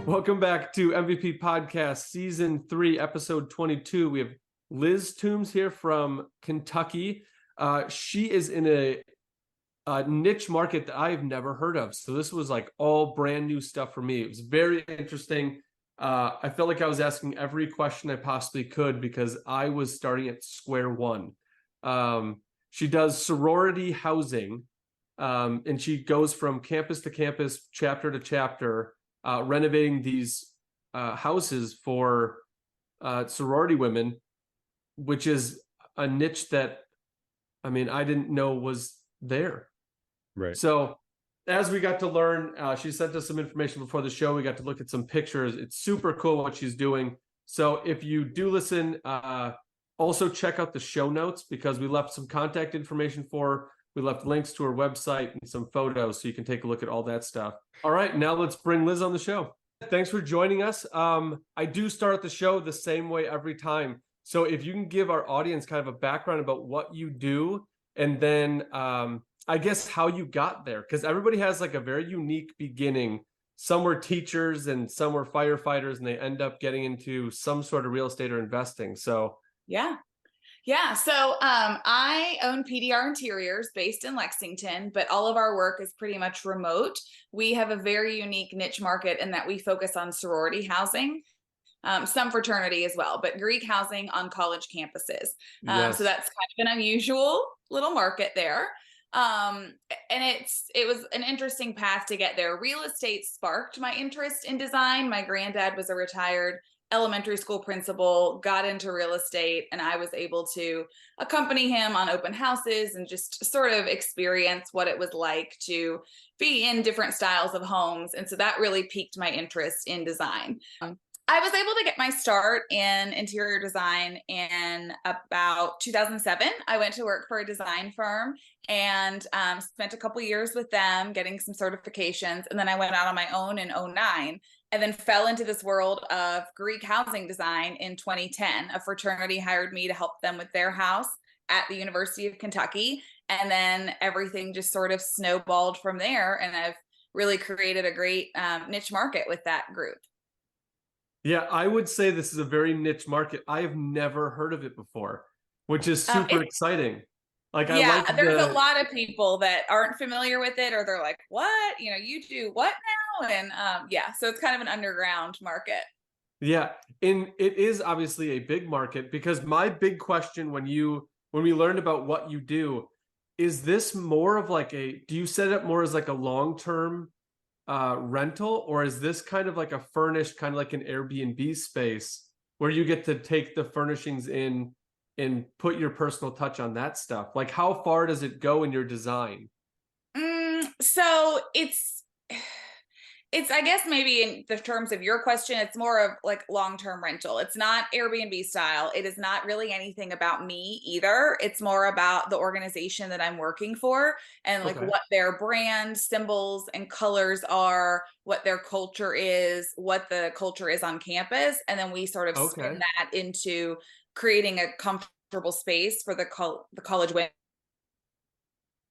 Welcome back to MVP Podcast, Season 3, Episode 22. We have Liz Toombs here from Kentucky. She is in a niche market that I've never heard of. So this was like all brand new stuff for me. It was very interesting. I felt like I was asking every question I possibly could because I was starting at square one. She does sorority housing, and she goes from campus to campus, chapter to chapter, renovating these houses for sorority women, which is a niche that, I mean, I didn't know was there. Right. So as we got to learn, she sent us some information before the show. We got to look at some pictures. It's super cool what she's doing. So if you do listen, also check out the show notes because we left some contact information for her. We left links to her website and some photos so you can take a look at all that stuff. All right, now let's bring Liz on the show. Thanks for joining us. I do start the show the same way every time. So if you can give our audience kind of a background about what you do, and then I guess how you got there, because everybody has like a very unique beginning. Some were teachers and some were firefighters, and they end up getting into some sort of real estate or investing. So Yeah. So I own PDR Interiors based in Lexington, but all of our work is pretty much remote. We have a very unique niche market in that we focus on sorority housing, some fraternity as well, but Greek housing on college campuses. Yes. So that's kind of an unusual little market there. And it was an interesting path to get there. Real estate sparked my interest in design. My granddad was a retired elementary school principal, got into real estate, and I was able to accompany him on open houses and just sort of experience what it was like to be in different styles of homes. And so that really piqued my interest in design. I was able to get my start in interior design in about 2007. I went to work for a design firm and spent a couple years with them getting some certifications. And then I went out on my own in 2009 and then fell into this world of Greek housing design in 2010. A fraternity hired me to help them with their house at the University of Kentucky. And then everything just sort of snowballed from there. And I've really created a great niche market with that group. Yeah, I would say this is a very niche market. I have never heard of it before, which is super exciting. Like, yeah, I like there's a lot of people that aren't familiar with it, or they're like, "What? You know, you do what now?" And yeah, so it's kind of an underground market. Yeah, and it is obviously a big market because my big question when we learned about what you do, is this more of like do you set it up more as like a long-term rental, or is this kind of like a furnished, kind of like an Airbnb space where you get to take the furnishings in and put your personal touch on that stuff? Like, how far does it go in your design? So it's I guess maybe in the terms of your question, it's more of like long-term rental. It's not Airbnb style. It is not really anything about me either. It's more about the organization that I'm working for and like what their brand symbols and colors are, what their culture is, what the culture is on campus. And then we sort of spin that into creating a comfortable space for the college women.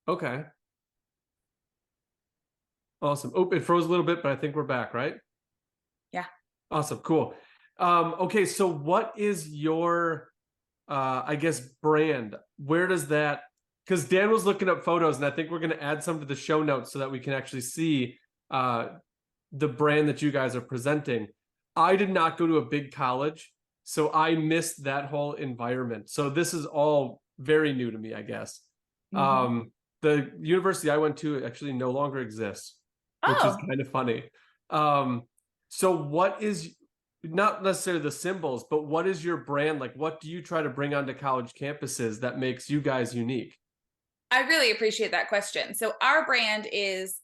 Okay. Awesome. Oh, it froze a little bit, but I think we're back, right? Yeah. Awesome. Cool. Okay. So what is your, I guess, brand? Where does that, because Dan was looking up photos and I think we're going to add some to the show notes so that we can actually see the brand that you guys are presenting. I did not go to a big college, so I missed that whole environment. So this is all very new to me, I guess. Mm-hmm. The university I went to actually no longer exists, which is kind of funny. So what is, not necessarily the symbols, but what is your brand? Like, what do you try to bring onto college campuses that makes you guys unique? I really appreciate that question. So our brand is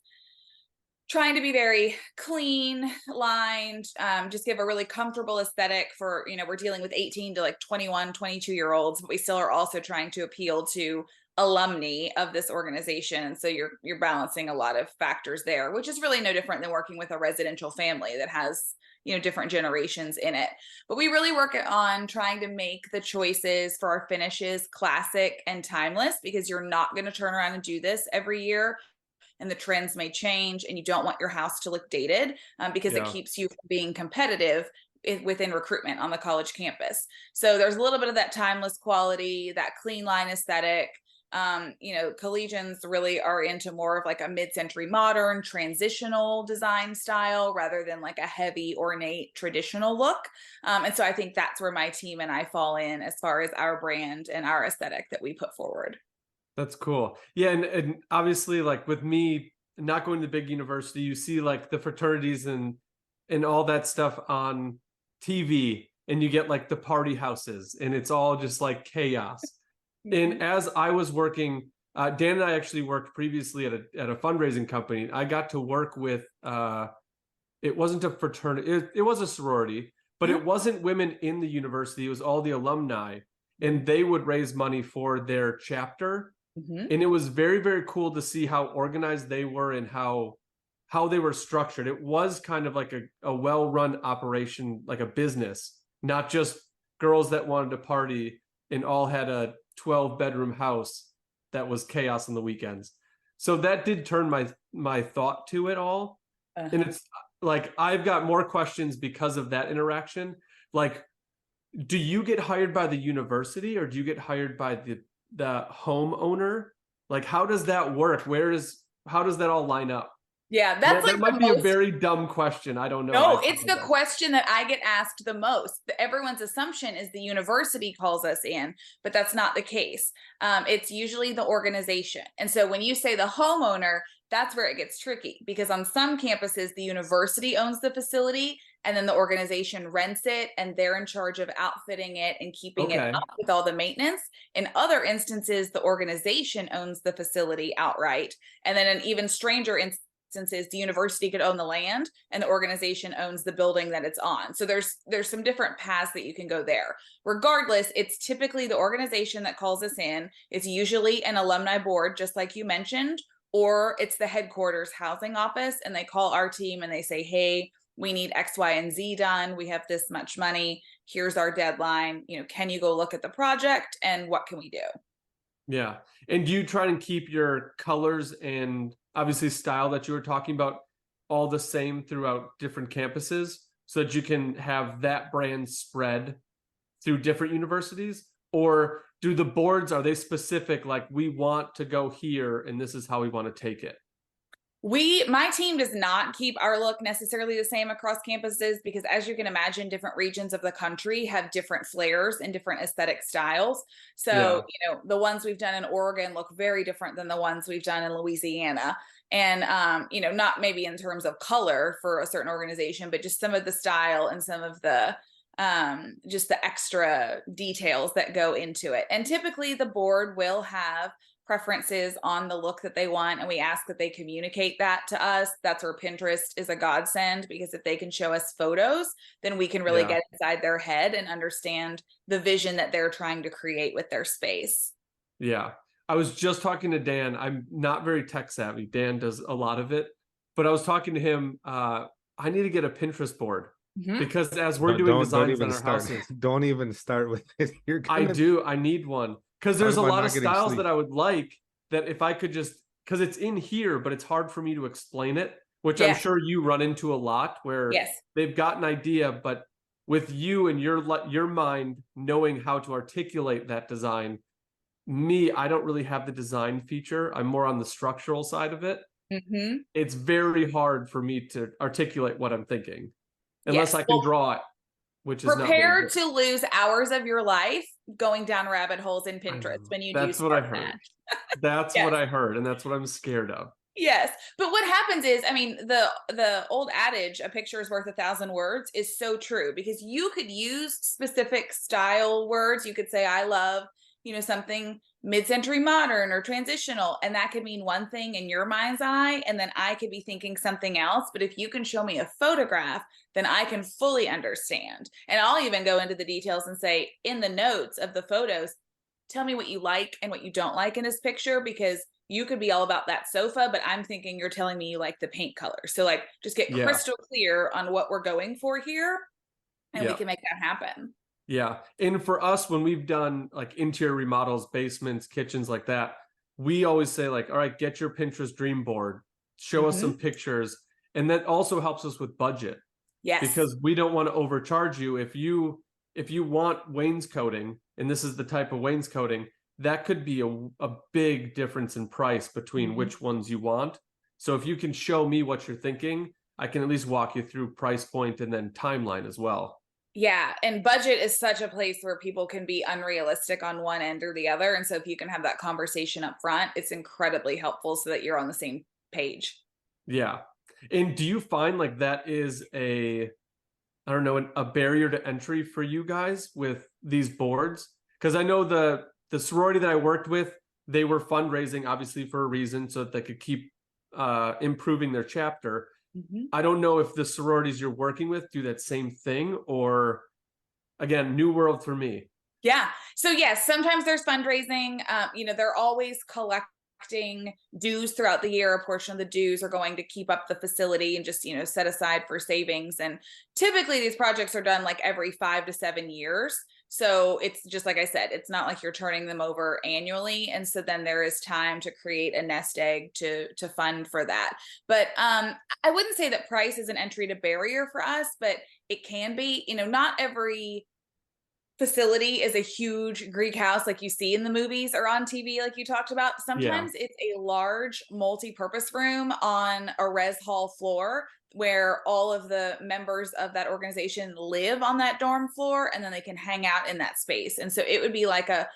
trying to be very clean, lined, just give a really comfortable aesthetic for, we're dealing with 18 to like 21, 22-year-olds, but we still are also trying to appeal to alumni of this organization. So you're balancing a lot of factors there, which is really no different than working with a residential family that has, different generations in it. But we really work on trying to make the choices for our finishes classic and timeless, because you're not going to turn around and do this every year and the trends may change, and you don't want your house to look dated, because it keeps you from being competitive within recruitment on the college campus. So there's a little bit of that timeless quality, that clean line aesthetic. Collegians really are into more of like a mid-century modern transitional design style rather than like a heavy ornate traditional look. And so I think that's where my team and I fall in as far as our brand and our aesthetic that we put forward. That's cool. Yeah. And obviously, like with me not going to the big university, you see like the fraternities and all that stuff on TV, and you get like the party houses, and it's all just like chaos. And as I was working, Dan and I actually worked previously at a fundraising company. I got to work with, it wasn't a fraternity, it was a sorority, but it wasn't women in the university. It was all the alumni, and they would raise money for their chapter. And it was very, very cool to see how organized they were and how they were structured. It was kind of like a well-run operation, like a business, not just girls that wanted to party and all had a 12-bedroom house that was chaos on the weekends. So that did turn my thought to it all. And it's like, I've got more questions because of that interaction. Like, do you get hired by the university, or do you get hired by the homeowner? Like, how does that work? How does that all line up? Yeah, that's that might be a very dumb question. I don't know. No, it's the question that I get asked the most. Everyone's assumption is the university calls us in, but that's not the case. It's usually the organization. And so when you say the homeowner, that's where it gets tricky, because on some campuses, the university owns the facility and then the organization rents it, and they're in charge of outfitting it and keeping it up with all the maintenance. In other instances, the organization owns the facility outright. And then an even stranger instances, the university could own the land and the organization owns the building that it's on. So there's some different paths that you can go there. Regardless, it's typically the organization that calls us in. It's usually an alumni board, just like you mentioned, or it's the headquarters housing office, and they call our team and they say, hey, we need X, Y, and Z done. We have this much money. Here's our deadline. Can you go look at the project, and what can we do? Yeah. And do you try and keep your colors and obviously style that you were talking about all the same throughout different campuses, so that you can have that brand spread through different universities? Or do the boards, are they specific, like, we want to go here and this is how we want to take it? My team does not keep our look necessarily the same across campuses, because as you can imagine, different regions of the country have different flares and different aesthetic styles. So, the ones we've done in Oregon look very different than the ones we've done in Louisiana. And, not maybe in terms of color for a certain organization, but just some of the style and some of the, just the extra details that go into it. And typically the board will have preferences on the look that they want, and we ask that they communicate that to us. That's where Pinterest is a godsend, because if they can show us photos, then we can really get inside their head and understand the vision that they're trying to create with their space. Yeah. I was just talking to Dan. I'm not very tech savvy. Dan does a lot of it, but I was talking to him. I need to get a Pinterest board, because as we're doing designs on our houses. Don't even start with it. I need one. Because there's a lot of styles that I would like, that if I could just, because it's in here, but it's hard for me to explain it, which I'm sure you run into a lot, where they've got an idea, but with you and your mind knowing how to articulate that design, I don't really have the design feature. I'm more on the structural side of it. It's very hard for me to articulate what I'm thinking, unless I can draw it. Which is prepare to lose hours of your life going down rabbit holes in Pinterest when you do. That's what I heard. That's what I heard, and that's what I'm scared of. Yes, but what happens is, I mean, the old adage, "A picture is worth 1,000 words," is so true, because you could use specific style words. You could say, "I love, something mid-century modern or transitional," and that could mean one thing in your mind's eye, and then I could be thinking something else. But if you can show me a photograph, then I can fully understand. And I'll even go into the details and say, in the notes of the photos, tell me what you like and what you don't like in this picture, because you could be all about that sofa, but I'm thinking you're telling me you like the paint color. So like, just get crystal clear on what we're going for here, and we can make that happen. Yeah. And for us, when we've done like interior remodels, basements, kitchens like that, we always say, like, all right, get your Pinterest dream board. show us some pictures. And that also helps us with budget. Yes. Because we don't want to overcharge you. If you want wainscoting, and this is the type of wainscoting, that could be a big difference in price between which ones you want. So if you can show me what you're thinking, I can at least walk you through price point and then timeline as well. Yeah, and budget is such a place where people can be unrealistic on one end or the other. And so if you can have that conversation up front, it's incredibly helpful so that you're on the same page. Yeah. And do you find like that is a barrier to entry for you guys with these boards? Because I know the sorority that I worked with, they were fundraising obviously for a reason so that they could keep improving their chapter. I don't know if the sororities you're working with do that same thing, or again, new world for me. Yeah. So yes, sometimes there's fundraising. They're always collecting dues throughout the year. A portion of the dues are going to keep up the facility and just, set aside for savings. And typically these projects are done like every 5 to 7 years. So it's just like I said, it's not like you're turning them over annually. And so then there is time to create a nest egg to fund for that. But I wouldn't say that price is an entry to barrier for us, but it can be. Not every facility is a huge Greek house like you see in the movies or on TV like you talked about. Sometimes it's a large multi-purpose room on a res hall floor where all of the members of that organization live on that dorm floor, and then they can hang out in that space. And so it would be like a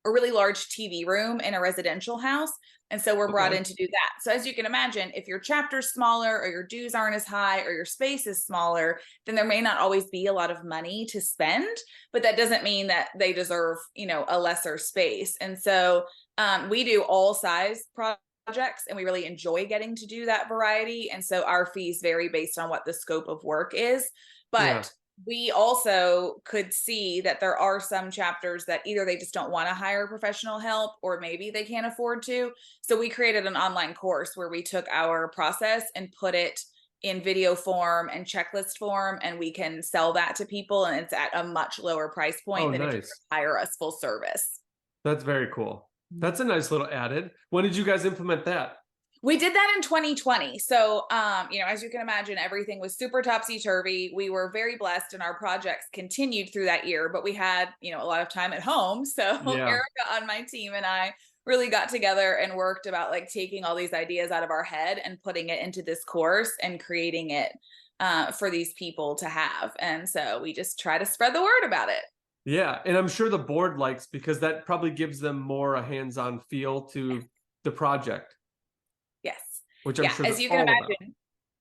really large TV room in a residential house. And so we're brought in to do that. So as you can imagine, if your chapter's smaller or your dues aren't as high or your space is smaller, then there may not always be a lot of money to spend, but that doesn't mean that they deserve, a lesser space. And so we do all size projects, and we really enjoy getting to do that variety. And so our fees vary based on what the scope of work is. But we also could see that there are some chapters that either they just don't want to hire professional help, or maybe they can't afford to. So we created an online course where we took our process and put it in video form and checklist form, and we can sell that to people, and it's at a much lower price point than if you hire us full service. That's very cool. That's a nice little added. When did you guys implement that? We did that in 2020. So, as you can imagine, everything was super topsy-turvy. We were very blessed, and our projects continued through that year, but we had, a lot of time at home. So Erica on my team and I really got together and worked about like taking all these ideas out of our head and putting it into this course and creating it for these people to have. And so we just try to spread the word about it. Yeah. And I'm sure the board likes, because that probably gives them more a hands-on feel to the project. Yes. Which I'm sure as you can imagine.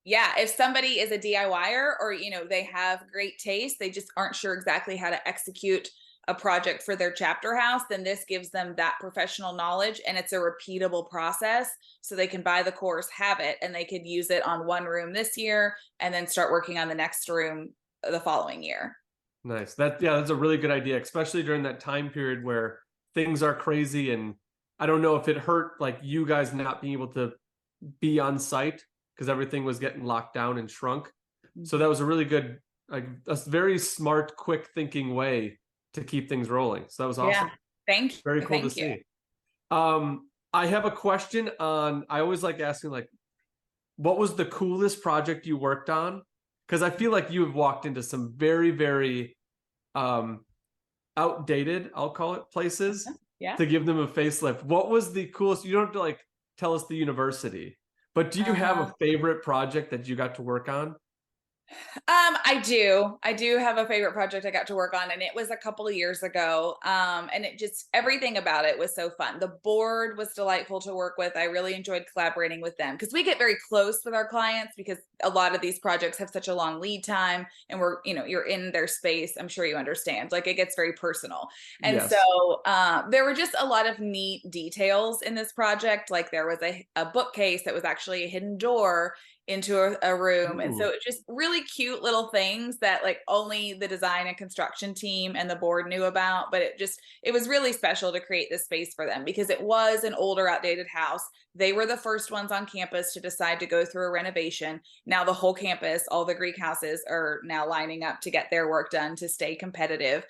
If somebody is a DIYer or, they have great taste, they just aren't sure exactly how to execute a project for their chapter house, then this gives them that professional knowledge, and it's a repeatable process. So they can buy the course, have it, and they could use it on one room this year and then start working on the next room the following year. Nice. That's a really good idea, especially during that time period where things are crazy. And I don't know if it hurt like you guys not being able to be on site because everything was getting locked down and shrunk. So that was a really good, a very smart, quick thinking way to keep things rolling. So that was awesome. Thank you. Very cool to see. I have a question on, I always like asking like, what was the coolest project you worked on? Because I feel like you have walked into some very, very outdated, I'll call it, places to give them a facelift. What was the coolest? You don't have to like tell us the university, but do you have a favorite project that you got to work on? I do have a favorite project I got to work on, and it was a couple of years ago. And it just, everything about it was so fun. The board was delightful to work with. I really enjoyed collaborating with them because we get very close with our clients because a lot of these projects have such a long lead time, and we're, you're in their space. I'm sure you understand, like it gets very personal. And so, there were just a lot of neat details in this project. Like there was a bookcase that was actually a hidden door into a room. And so it's just really cute little things that like only the design and construction team and the board knew about. But it was really special to create this space for them because it was an older, outdated house. They were the first ones on campus to decide to go through a renovation. Now the whole campus, all the Greek houses are now lining up to get their work done to stay competitive.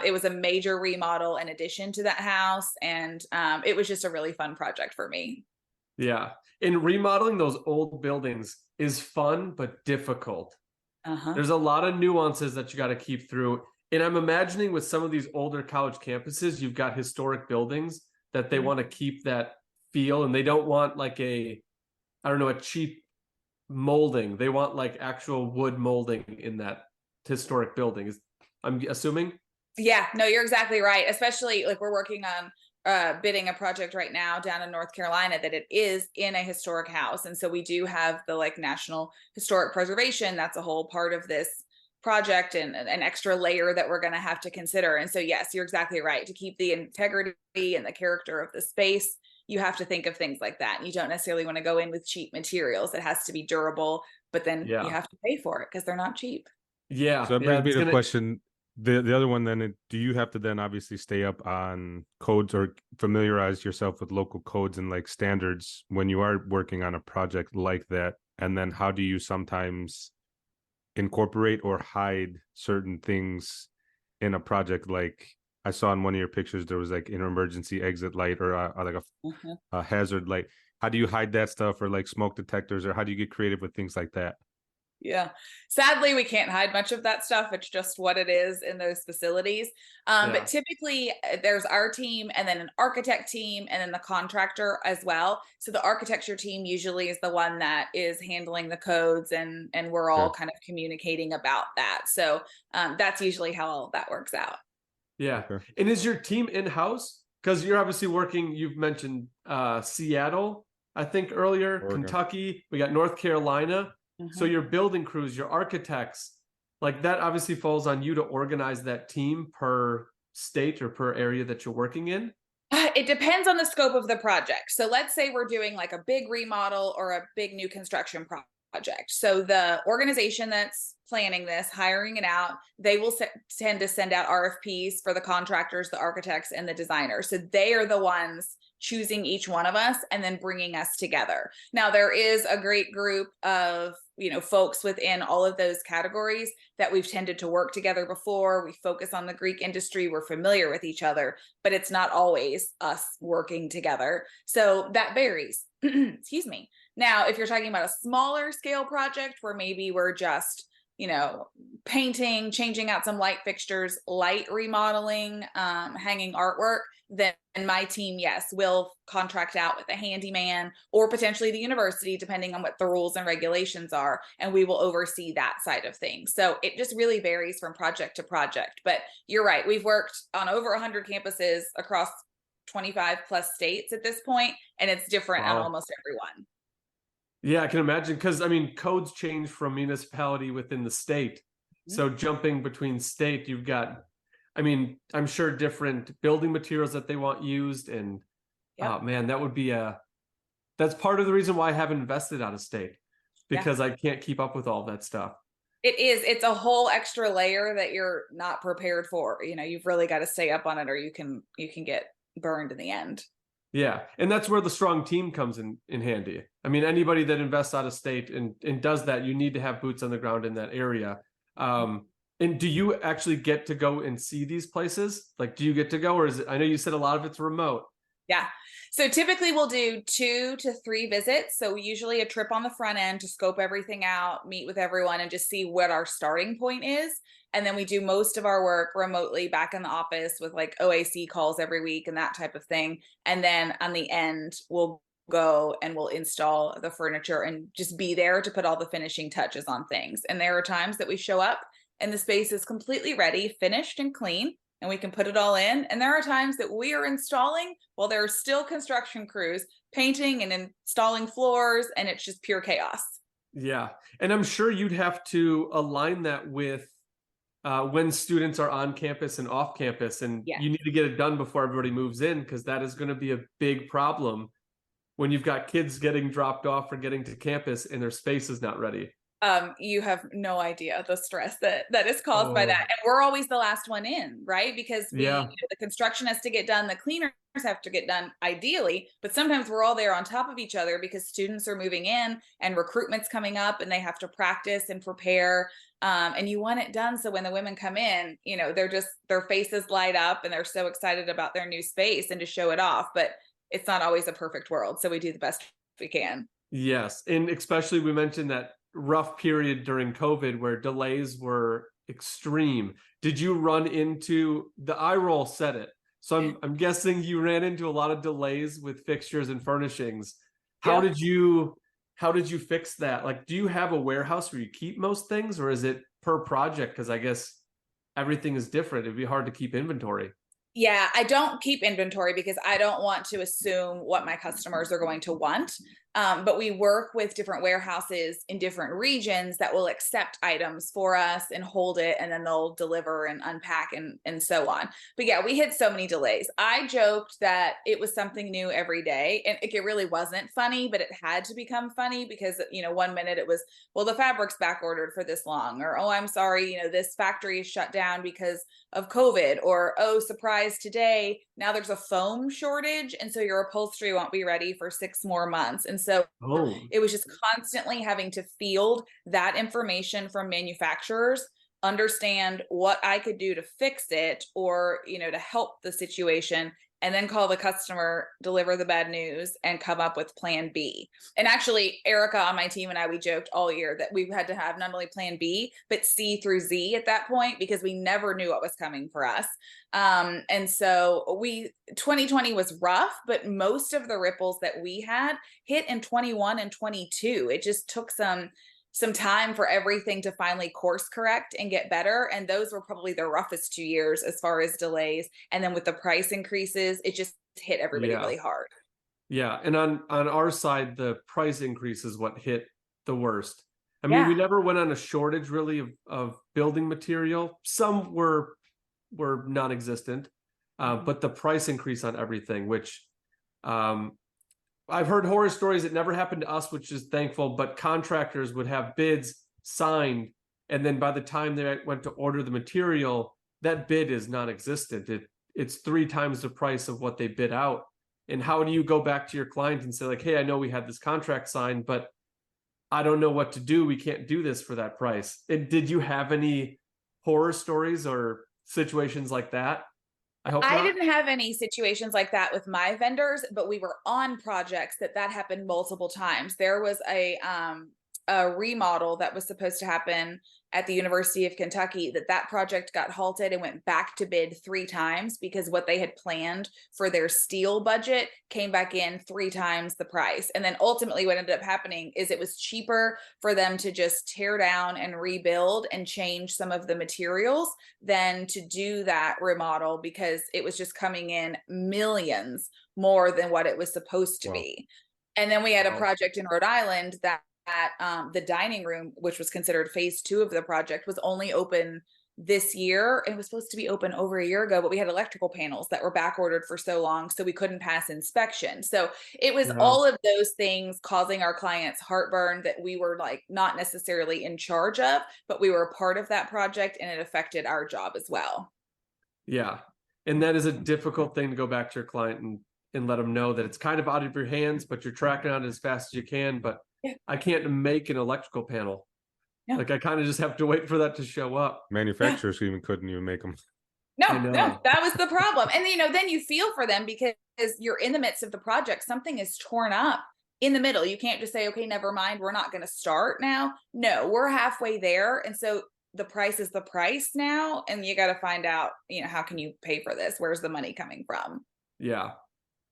It was a major remodel in addition to that house. And it was just a really fun project for me. Yeah. in remodeling those old buildings is fun but difficult. There's a lot of nuances that you got to keep through. And I'm imagining with some of these older college campuses, you've got historic buildings that they want to keep that feel, and they don't want like a cheap molding. They want like actual wood molding in that historic building. I'm assuming. Yeah, no, you're exactly right. Especially like we're working on bidding a project right now down in North Carolina that it is in a historic house. And so we do have the like National Historic Preservation. That's a whole part of this project and an extra layer that we're going to have to consider. And so, yes, you're exactly right. To keep the integrity and the character of the space, you have to think of things like that. You don't necessarily want to go in with cheap materials. It has to be durable, but then you have to pay for it because they're not cheap. Yeah. So that brings me to the question. The other one then, do you have to then obviously stay up on codes or familiarize yourself with local codes and like standards when you are working on a project like that? And then how do you sometimes incorporate or hide certain things in a project? Like I saw in one of your pictures, there was like an emergency exit light or a hazard light. How do you hide that stuff, or like smoke detectors, or how do you get creative with things like that? Yeah. Sadly, we can't hide much of that stuff. It's just what it is in those facilities. But typically there's our team and then an architect team and then the contractor as well. So the architecture team usually is the one that is handling the codes and we're all kind of communicating about that. So that's usually how all that works out. Yeah. And is your team in-house? Because you're obviously working, you've mentioned Seattle, I think earlier, Kentucky, we got North Carolina. So your building crews, your architects, like that obviously falls on you to organize that team per state or per area that you're working in. It depends on the scope of the project. So let's say we're doing like a big remodel or a big new construction project. So the organization that's planning this, hiring it out, they will tend to send out RFPs for the contractors, the architects, and the designers. So they are the ones choosing each one of us and then bringing us together. Now, there is a great group of, folks within all of those categories that we've tended to work together before. We focus on the Greek industry. We're familiar with each other, but it's not always us working together. So that varies. Excuse me. Now, if you're talking about a smaller scale project where maybe we're just painting, changing out some light fixtures, light remodeling, hanging artwork, then my team, yes, will contract out with a handyman or potentially the university, depending on what the rules and regulations are, and we will oversee that side of things. So it just really varies from project to project. But you're right, we've worked on over 100 campuses across 25 plus states at this point, and it's different on almost everyone. Yeah, I can imagine, because codes change from municipality within the state. So jumping between state, you've got, I'm sure different building materials that they want used. And oh man, that's part of the reason why I haven't invested out of state, because I can't keep up with all that stuff. It's a whole extra layer that you're not prepared for. You've really got to stay up on it or you can get burned in the end. Yeah. And that's where the strong team comes in handy. Anybody that invests out of state and does that, you need to have boots on the ground in that area. And do you actually get to go and see these places? Like, do you get to go, or is it, I know you said a lot of it's remote. Yeah. So typically we'll do 2 to 3 visits. So usually a trip on the front end to scope everything out, meet with everyone, and just see what our starting point is. And then we do most of our work remotely back in the office with like OAC calls every week and that type of thing. And then on the end, we'll go and we'll install the furniture and just be there to put all the finishing touches on things. And there are times that we show up and the space is completely ready, finished and clean, and we can put it all in. And there are times that we are installing while there are still construction crews painting and installing floors, and it's just pure chaos. Yeah. And I'm sure you'd have to align that with when students are on campus and off campus, and you need to get it done before everybody moves in, because that is going to be a big problem when you've got kids getting dropped off or getting to campus and their space is not ready. You have no idea the stress that is caused by that. And we're always the last one in, right? Because the construction has to get done, the cleaners have to get done ideally, but sometimes we're all there on top of each other because students are moving in and recruitment's coming up and they have to practice and prepare. And you want it done so when the women come in, their faces light up and they're so excited about their new space and to show it off. But it's not always a perfect world. So we do the best we can. Yes. And especially we mentioned that rough period during COVID where delays were extreme. Did you run into the eye roll said it? So I'm guessing you ran into a lot of delays with fixtures and furnishings. How Yep. did you how did you fix that? Like, do you have a warehouse where you keep most things, or is it per project? Because I guess everything is different. It'd be hard to keep inventory. Yeah, I don't keep inventory because I don't want to assume what my customers are going to want. But we work with different warehouses in different regions that will accept items for us and hold it, and then they'll deliver and unpack and so on. But yeah, we had so many delays. I joked that it was something new every day, and it really wasn't funny, but it had to become funny because, you know, one minute it was, well, the fabric's back ordered for this long, or, oh, I'm sorry, you know, this factory is shut down because of COVID, or, oh, surprise, today, now there's a foam shortage. And so your upholstery won't be ready for 6 more months. And so Oh, it was just constantly having to field that information from manufacturers, understand what I could do to fix it or, you know, to help the situation, and then call the customer, deliver the bad news, and come up with plan B. And actually, Erica on my team and I, we joked all year that we had to have not only plan B, but C through Z at that point, because we never knew what was coming for us. And so 2020 was rough, but most of the ripples that we had hit in 21 and 22. It just took some time for everything to finally course correct and get better. And those were probably the roughest 2 years as far as delays. And then with the price increases, it just hit everybody yeah. really hard. Yeah, and on our side, the price increase is what hit the worst. I mean, we Yeah. never went on a shortage really of building material. Some were non-existent, but the price increase on everything, which um, I've heard horror stories. It never happened to us, which is thankful. But contractors would have bids signed, and then by the time they went to order the material, that bid is non-existent. It's 3 times the price of what they bid out. And how do you go back to your client and say, like, hey, I know we had this contract signed, but I don't know what to do. We can't do this for that price. Did you have any horror stories or situations like that? I hope I not. didn't have any situations like that with my vendors, but we were on projects that happened multiple times. There was a remodel that was supposed to happen at the University of Kentucky, that project got halted and went back to bid 3 times because what they had planned for their steel budget came back in 3 times the price. And then ultimately what ended up happening is it was cheaper for them to just tear down and rebuild and change some of the materials than to do that remodel, because it was just coming in millions more than what it was supposed to Wow. be. And then we had a Wow. project in Rhode Island that the dining room, which was considered phase 2 of the project, was only open this year. It was supposed to be open over a year ago, but we had electrical panels that were back ordered for so long, so we couldn't pass inspection. So it was Yeah. all of those things causing our clients heartburn that we were like not necessarily in charge of, but we were a part of that project, and it affected our job as well. Yeah. And that is a difficult thing to go back to your client and let them know that it's kind of out of your hands, but you're tracking on it as fast as you can. But Yeah. I can't make an electrical panel. No. Like I kind of just have to wait for that to show up. Manufacturers even couldn't even make them. I No, know. that was the problem. And then you feel for them because you're in the midst of the project. Something is torn up in the middle. You can't just say, okay, never mind, we're not going to start now. No, we're halfway there. And so the price is the price now. And you got to find out, how can you pay for this? Where's the money coming from? Yeah.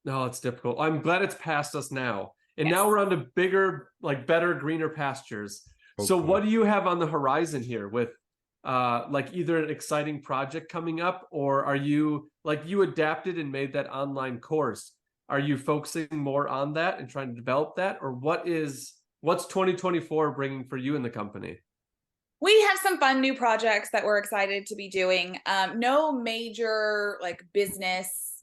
No, it's difficult. I'm glad it's past us now. And Yes. now we're on to bigger, like better, greener pastures. So Hopefully. what do you have on the horizon here with like either an exciting project coming up, or are you like you adapted and made that online course? Are you focusing more on that and trying to develop that? Or what's 2024 bringing for you in the company? We have some fun new projects that we're excited to be doing. No major like business,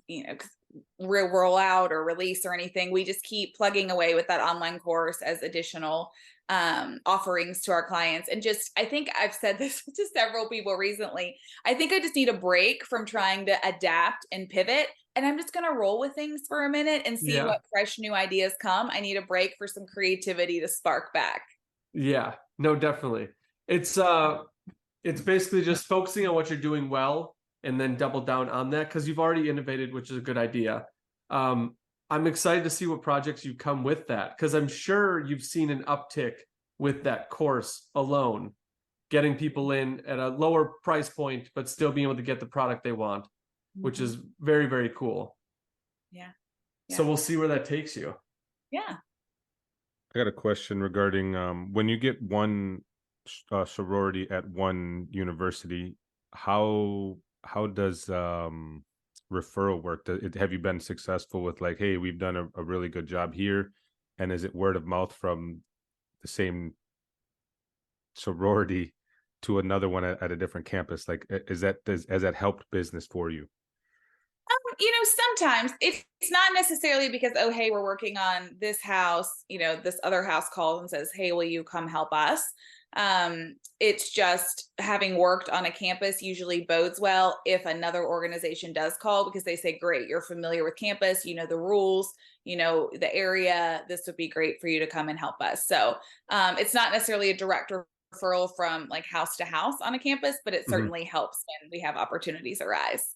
rollout or release or anything. We just keep plugging away with that online course as additional offerings to our clients. And just, I think I've said this to several people recently. I think I just need a break from trying to adapt and pivot. And I'm just going to roll with things for a minute and see what fresh new ideas come. I need a break for some creativity to spark back. Yeah, no, definitely. It's basically just focusing on what you're doing well and then double down on that because you've already innovated, which is a good idea. I'm excited to see what projects you come with that, because I'm sure you've seen an uptick with that course alone, getting people in at a lower price point, but still being able to get the product they want, which is very, very cool. Yeah. So we'll see where that takes you. Yeah. I got a question regarding when you get one sorority at one university, how does referral work? Have you been successful with like, hey, we've done a really good job here, and is it word of mouth from the same sorority to another one at a different campus? Like, has that helped business for you? Sometimes it's not necessarily because, oh, hey, we're working on this house, this other house calls and says, hey, will you come help us? It's just having worked on a campus usually bodes well if another organization does call, because they say, great, you're familiar with campus, the rules, the area, this would be great for you to come and help us. So it's not necessarily a direct referral from like house to house on a campus, but it certainly helps when we have opportunities arise.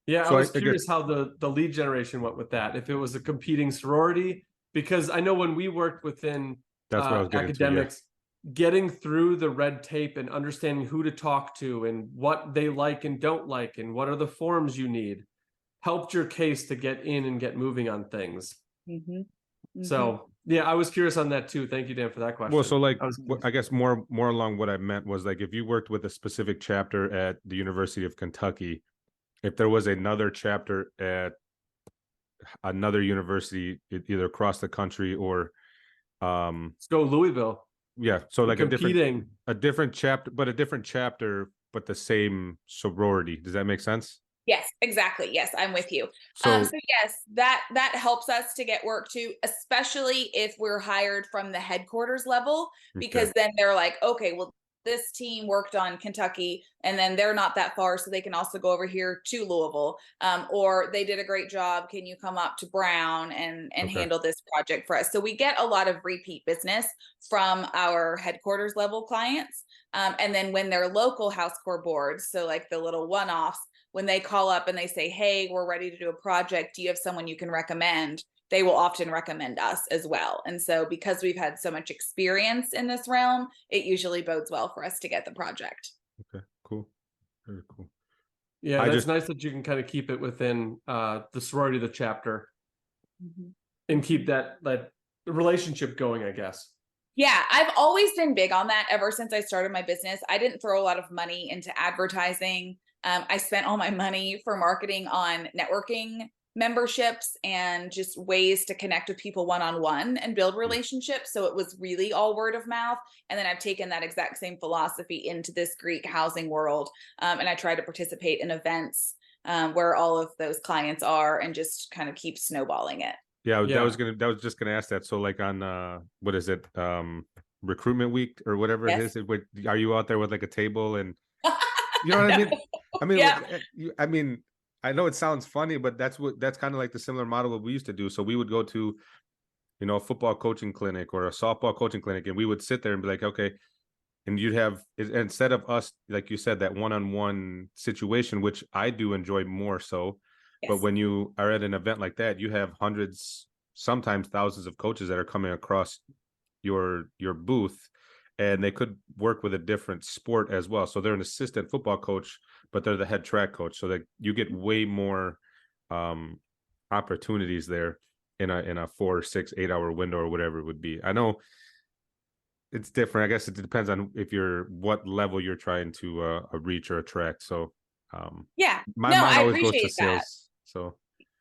Yeah, So I was I curious guess how the lead generation went with that, if it was a competing sorority, because I know when we worked within that's what I was getting to. Yeah. academics, getting through the red tape and understanding who to talk to and what they like and don't like and what are the forms you need helped your case to get in and get moving on things. So yeah, I was curious on that too. Thank you, Dan, for that question. Well, so like, I guess more along what I meant was like, if you worked with a specific chapter at the University of Kentucky, if there was another chapter at another university, either across the country or let's go Louisville. Yeah, so like competing. a different chapter, but the same sorority. Does that make sense? Yes, exactly. Yes, I'm with you. So yes, that helps us to get work too, especially if we're hired from the headquarters level, because then they're like, okay, well, this team worked on Kentucky and then they're not that far, so they can also go over here to Louisville, or they did a great job, can you come up to Brown and handle this project for us? So we get a lot of repeat business from our headquarters level clients, and then when they're local house core boards, so like the little one-offs, when they call up and they say, hey, we're ready to do a project, do you have someone you can recommend? They will often recommend us as well. And so because we've had so much experience in this realm, it usually bodes well for us to get the project. Okay, cool. Very cool. Yeah, that's nice that you can kind of keep it within the sorority, the chapter, and keep that relationship going, I guess. Yeah, I've always been big on that ever since I started my business. I didn't throw a lot of money into advertising. I spent all my money for marketing on networking memberships and just ways to connect with people one-on-one and build relationships. So it was really all word of mouth. And then I've taken that exact same philosophy into this Greek housing world. And I try to participate in events where all of those clients are and just kind of keep snowballing it. Yeah, I was just gonna ask that. So like on what is it? Recruitment week or whatever it is. Are you out there with like a table and you know what I mean? I mean, I know it sounds funny, but that's kind of like the similar model that we used to do. So we would go to, a football coaching clinic or a softball coaching clinic, and we would sit there and be like, okay, and you'd have, instead of us, like you said, that one-on-one situation, which I do enjoy more so. Yes. But when you are at an event like that, you have hundreds, sometimes thousands of coaches that are coming across your booth, and they could work with a different sport as well. So they're an assistant football coach, but they're the head track coach. So that you get way more opportunities there in a 4, 6, 8 hour window or whatever it would be. I know it's different. I guess it depends on what level you're trying to reach or attract. So my mind always goes to sales. So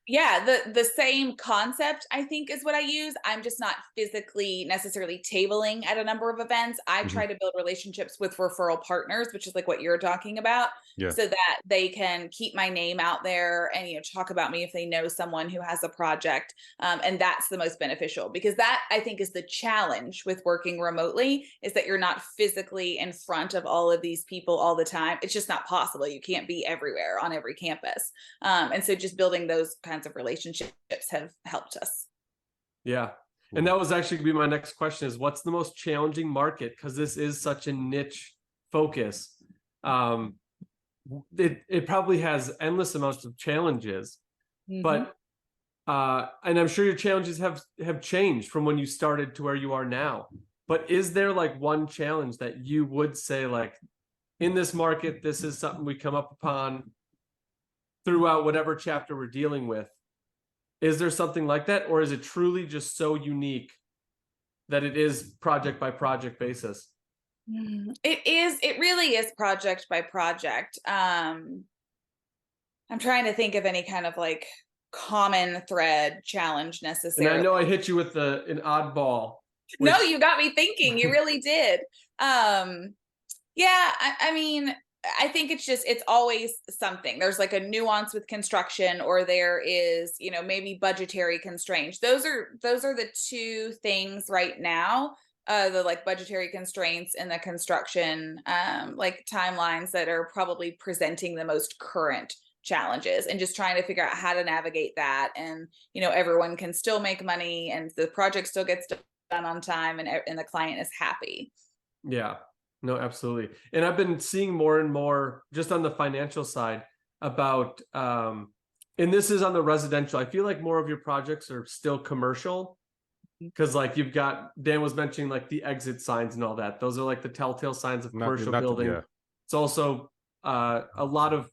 yeah, the same concept, I think, is what I use. I'm just not physically necessarily tabling at a number of events. I try to build relationships with referral partners, which is like what you're talking about, so that they can keep my name out there and talk about me if they know someone who has a project. And that's the most beneficial, because that, I think, is the challenge with working remotely, is that you're not physically in front of all of these people all the time. It's just not possible. You can't be everywhere on every campus. And so just building those kinds of relationships have helped us. Yeah. And that was actually going to be my next question, is what's the most challenging market? Because this is such a niche focus. It probably has endless amounts of challenges, but And I'm sure your challenges have changed from when you started to where you are now. But is there like one challenge that you would say, like, in this market, this is something we come up upon throughout whatever chapter we're dealing with? Is there something like that, or is it truly just so unique that it is project by project basis? It really is project by project. I'm trying to think of any kind of like common thread challenge And I necessarily. know I hit you with an oddball. No, you got me thinking. You really did. Yeah, I mean, I think it's always something. There's like a nuance with construction, or there is, maybe budgetary constraints. Those are the two things right now. The like budgetary constraints and the construction like timelines that are probably presenting the most current challenges, and just trying to figure out how to navigate that. And everyone can still make money, and the project still gets done on time, and the client is happy. Yeah, no, absolutely. And I've been seeing more and more just on the financial side about, and this is on the residential. I feel like more of your projects are still commercial, because like you've got, Dan was mentioning like the exit signs and all that. Those are like the telltale signs of commercial building. Yeah. It's also a lot of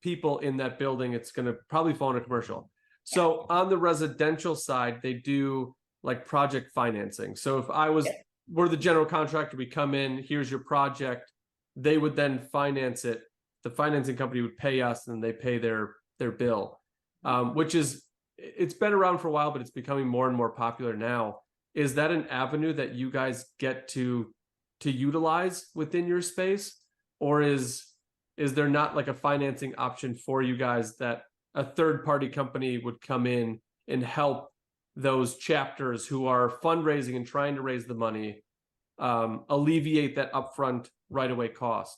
people in that building. It's going to probably fall into commercial. So on the residential side, they do like project financing. So if we're the general contractor, we come in, here's your project, they would then finance it. The financing company would pay us, and they pay their bill, which is, it's been around for a while, but it's becoming more and more popular now. Is that an avenue that you guys get to utilize within your space, or is there not like a financing option for you guys that a third party company would come in and help those chapters who are fundraising and trying to raise the money, alleviate that upfront right away cost?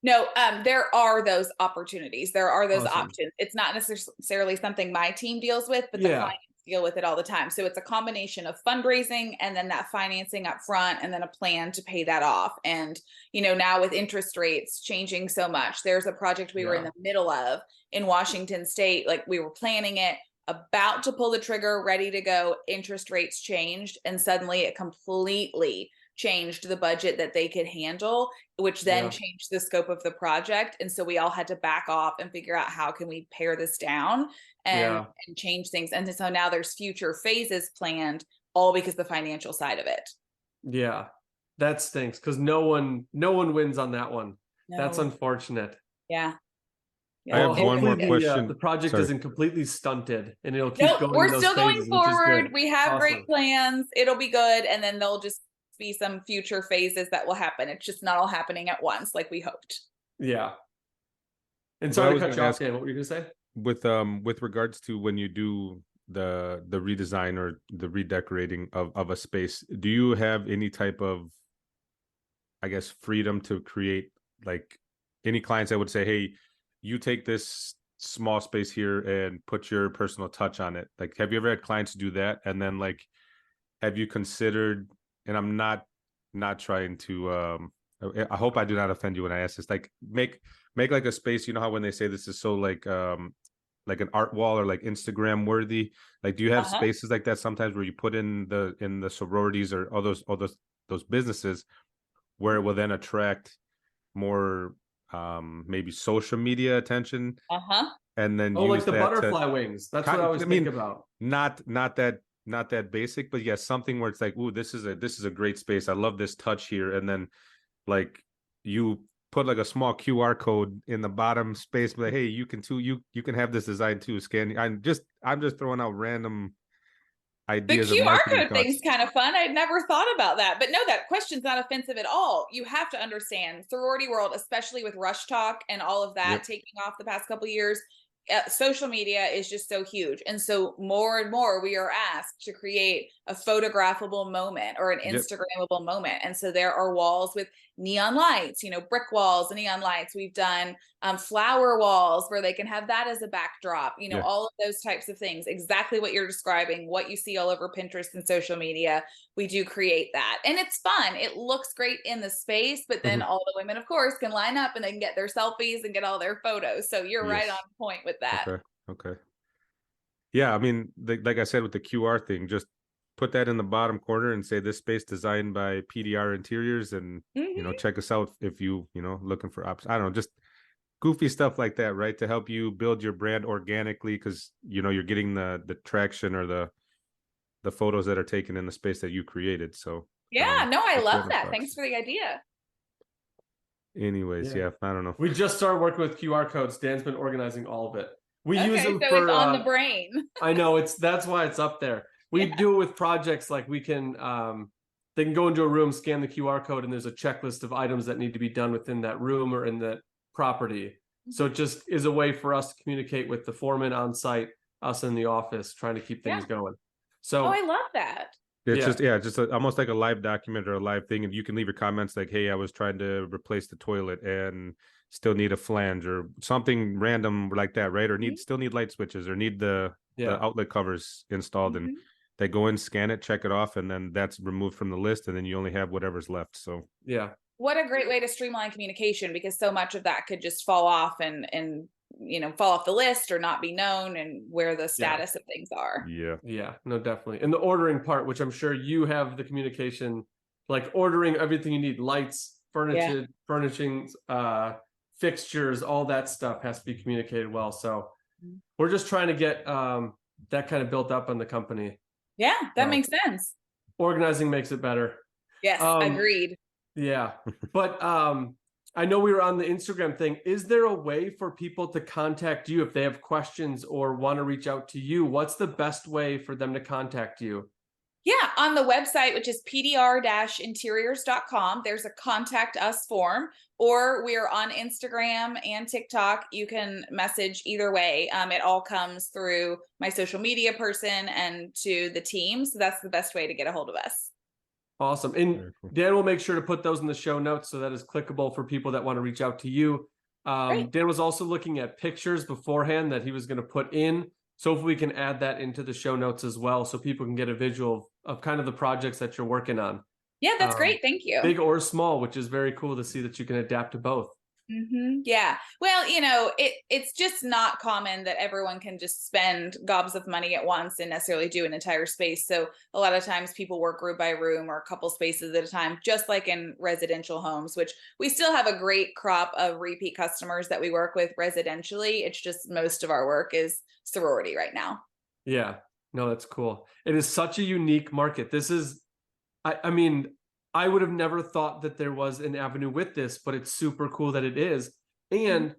No, there are those opportunities. There are those Awesome. options. It's not necessarily something my team deals with, but the clients deal with it all the time. So it's a combination of fundraising and then that financing up front, and then a plan to pay that off. And, now with interest rates changing so much, there's a project we were in the middle of in Washington State. Like, we were planning it, about to pull the trigger, ready to go. Interest rates changed, and suddenly it completely changed the budget that they could handle, which then changed the scope of the project. And so we all had to back off and figure out how can we pare this down and change things. And so now there's future phases planned, all because the financial side of it. Yeah, that stinks, because no one wins on that one. No. That's unfortunate. Yeah. I have one more question. The project isn't completely stunted, and it'll keep going. We're still going forward. We have great plans. It'll be good. And then they'll just be some future phases that will happen. It's just not all happening at once like we hoped. Yeah. And sorry to cut you off, Dan. What were you gonna say? With regards to when you do the redesign or the redecorating of a space, do you have any type of, I guess, freedom to create, like, any clients that would say, hey, you take this small space here and put your personal touch on it? Like, have you ever had clients do that? And then, like, have you considered, and I'm not trying to, I hope I do not offend you when I ask this, like, make like a space, how when they say this is so like an art wall or like Instagram worthy, like, do you have spaces like that sometimes where you put in the sororities or all those businesses where it will then attract more maybe social media attention, and then use like the that butterfly wings? That's what I always think about. Not that basic, but yeah, something where it's like, ooh, this is a great space, I love this touch here. And then, like, you put like a small QR code in the bottom space, but like, hey, you can have this design too, scan. I'm just throwing out random ideas. The QR code thing's kind of fun. I'd never thought about that. But no, that question's not offensive at all. You have to understand, sorority world, especially with Rush Talk and all of that taking off the past couple of years, social media is just so huge. And so more and more we are asked to create a photographable moment or an Instagrammable moment. And so there are walls with neon lights, brick walls and neon lights. We've done flower walls where they can have that as a backdrop, all of those types of things. Exactly what you're describing, what you see all over Pinterest and social media. We do create that. And it's fun. It looks great in the space, but then all the women, of course, can line up and they can get their selfies and get all their photos. So you're right on point with that. Okay. Yeah, I mean, like I said with the QR thing, just put that in the bottom corner and say this space designed by PDR Interiors, and check us out if looking for options. I don't know, just goofy stuff like that, right? To help you build your brand organically, because you're getting the traction or the photos that are taken in the space that you created. So Yeah, no, I just love random that. thoughts. Thanks for the idea. Anyways, yeah, I don't know. We just started working with QR codes. Dan's been organizing all of it. We use Okay, them so for it's on the brain. I know that's why it's up there. We do it with projects like we can they can go into a room, scan the QR code, and there's a checklist of items that need to be done within that room or in that property. So it just is a way for us to communicate with the foreman on site, us in the office, trying to keep things going. So Oh, I love that. It's just almost like a live document or a live thing, and you can leave your comments like, "Hey, I was trying to replace the toilet and still need a flange," or something random like that, right? Or still need light switches, or need the outlet covers installed, and they go in, scan it, check it off, and then that's removed from the list, and then you only have whatever's left. So what a great way to streamline communication, because so much of that could just fall off and fall off the list or not be known, and where the status of things are. Yeah, no, definitely. And the ordering part, which I'm sure you have the communication, like ordering everything you need, lights, furnishings, fixtures, all that stuff has to be communicated well. So we're just trying to get that kind of built up on the company. Yeah, that makes sense. Organizing makes it better. Yes, agreed. Yeah. But I know we were on the Instagram thing. Is there a way for people to contact you if they have questions or want to reach out to you? What's the best way for them to contact you? Yeah, on the website, which is pdr-interiors.com, there's a contact us form, or we're on Instagram and TikTok. You can message either way. It all comes through my social media person and to the team. So that's the best way to get a hold of us. Awesome. And Dan will make sure to put those in the show notes so that is clickable for people that want to reach out to you. Dan was also looking at pictures beforehand that he was going to put in. So if we can add that into the show notes as well, so people can get a visual of kind of the projects that you're working on. Yeah, that's great. Thank you. Big or small, which is very cool to see that you can adapt to both. Yeah. Well, it's just not common that everyone can just spend gobs of money at once and necessarily do an entire space. So a lot of times people work room by room or a couple spaces at a time, just like in residential homes, which we still have a great crop of repeat customers that we work with residentially. It's just most of our work is sorority right now. Yeah. No, that's cool. It is such a unique market. This is, I mean, I would have never thought that there was an avenue with this, but it's super cool that it is. And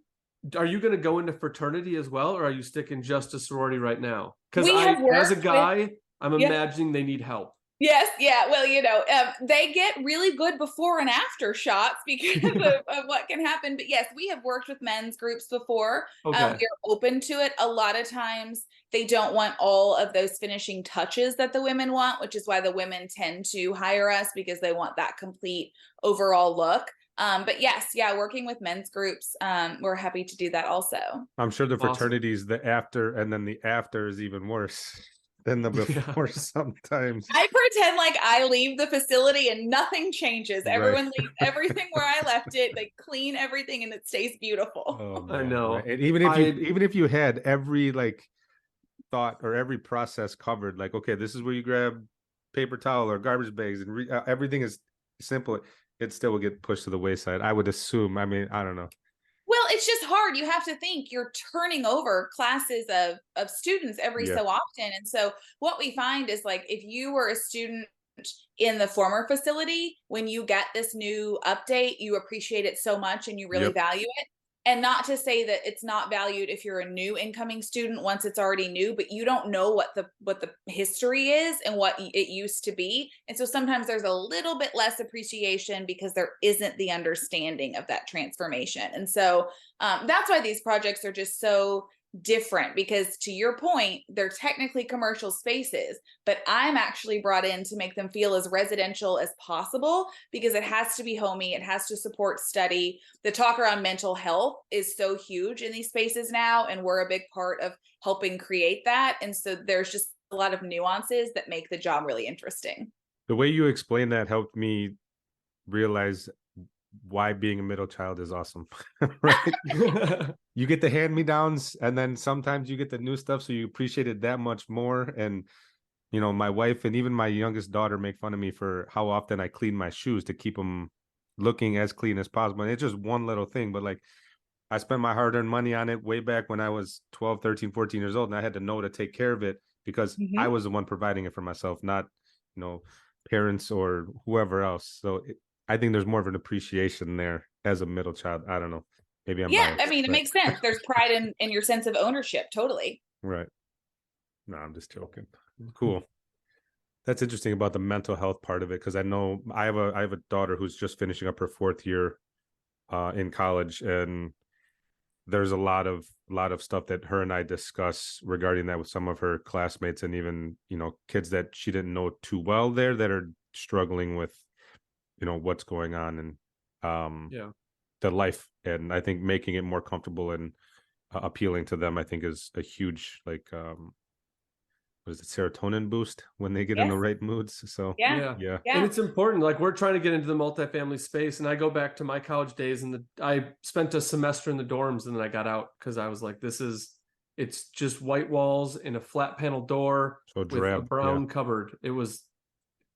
are you going to go into fraternity as well, or are you sticking just to sorority right now? Because as a guy, I'm imagining they need help. Yes. Yeah. Well, they get really good before and after shots because of what can happen. But yes, we have worked with men's groups before. We're open to it. A lot of times they don't want all of those finishing touches that the women want, which is why the women tend to hire us, because they want that complete overall look. But yes, working with men's groups, we're happy to do that also. I'm sure the fraternities, the after, and then the after is even worse than the before sometimes. I pretend like I leave the facility and nothing changes. Everyone leaves everything where I left it. They clean everything and it stays beautiful. Oh, man, I know. Right? And even if you had every thought or every process covered, like, okay, this is where you grab paper towel or garbage bags, and everything is simple, it still will get pushed to the wayside, I would assume. I mean, I don't know. Well, it's just hard. You have to think you're turning over classes of students every so often. And so what we find is, like, if you were a student in the former facility, when you get this new update, you appreciate it so much and you really value it. And not to say that it's not valued if you're a new incoming student once it's already new, but you don't know what the history is and what it used to be. And so sometimes there's a little bit less appreciation because there isn't the understanding of that transformation. And so that's why these projects are just so different, because to your point, they're technically commercial spaces, but I'm actually brought in to make them feel as residential as possible, because it has to be homey. It has to support study. The talk around mental health is so huge in these spaces now, and we're a big part of helping create that. And so there's just a lot of nuances that make the job really interesting. The way you explained that helped me realize why being a middle child is awesome, right? You get the hand-me-downs, and then sometimes you get the new stuff, so you appreciate it that much more. And you know, my wife and even my youngest daughter make fun of me for how often I clean my shoes to keep them looking as clean as possible. And it's just one little thing, but like I spent my hard-earned money on it way back when I was 12, 13, 14 years old, and I had to know to take care of it because I was the one providing it for myself, not, you know, parents or whoever else. So I think there's more of an appreciation there as a middle child. I don't know. Maybe I'm Yeah, biased, I mean, it but makes sense. There's pride in your sense of ownership. Totally. right. No, I'm just joking. Cool. That's interesting about the mental health part of it, because I know I have a daughter who's just finishing up her 4th year in college, and there's a lot of stuff that her and I discuss regarding that with some of her classmates, and even, you know, kids that she didn't know too well there that are struggling with, you know, what's going on and the life. And I think making it more comfortable and appealing to them, I think, is a huge, like, what is it, serotonin boost when they get in the right moods. So Yeah. And it's important. Like, we're trying to get into the multifamily space, and I go back to my college days, and I spent a semester in the dorms, and then I got out because I was like, it's just white walls and a flat panel door so with a drab, brown cupboard. It was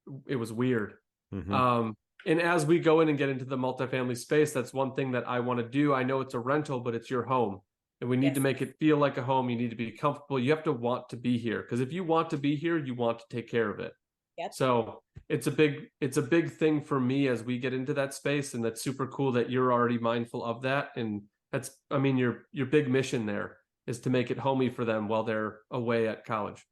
weird. Mm-hmm. And as we go in and get into the multifamily space, that's one thing that I want to do. I know it's a rental, but it's your home. And we need to make it feel like a home. You need to be comfortable. You have to want to be here, because if you want to be here, you want to take care of it. Yep. So it's a big thing for me as we get into that space, and that's super cool that you're already mindful of that. And that's, I mean, your big mission there is to make it homey for them while they're away at college.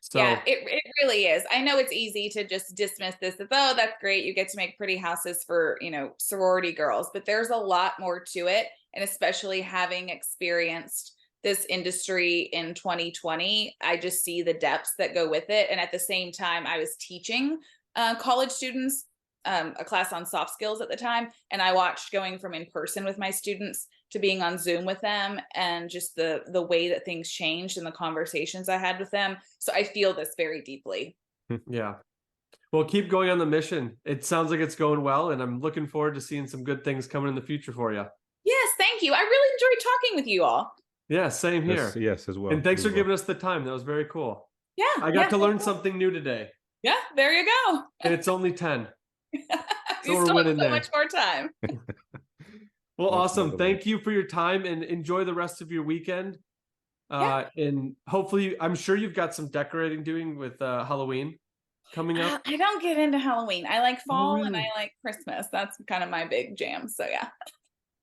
So yeah, it really is. I know it's easy to just dismiss this as, oh, that's great, you get to make pretty houses for, you know, sorority girls, but there's a lot more to it. And especially having experienced this industry in 2020, I just see the depths that go with it. And at the same time, I was teaching college students a class on soft skills at the time, and I watched going from in person with my students to being on Zoom with them, and just the way that things changed and the conversations I had with them. So I feel this very deeply. yeah. Well, keep going on the mission. It sounds like it's going well, and I'm looking forward to seeing some good things coming in the future for you. Yes, thank you. I really enjoyed talking with you all. Yeah, same here. Yes, as well. And thanks for giving us the time. That was very cool. Yeah. I got to learn something new today. Yeah, there you go. And it's only 10. So you still have so much more time. Well, awesome. Thank you for your time, and enjoy the rest of your weekend. And hopefully, I'm sure you've got some decorating doing with Halloween coming up. I don't get into Halloween. I like fall really? and I like Christmas. That's kind of my big jam. So yeah.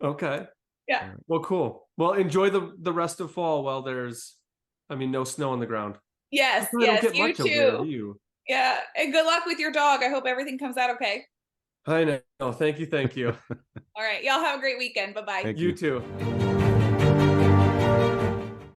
Okay. Yeah. Well, cool. Well, enjoy the rest of fall while there's, no snow on the ground. Yes. I don't get You much too. over there, do you? Yeah. And good luck with your dog. I hope everything comes out okay. I know. Thank you. All right. Y'all have a great weekend. Bye-bye. Thank You too.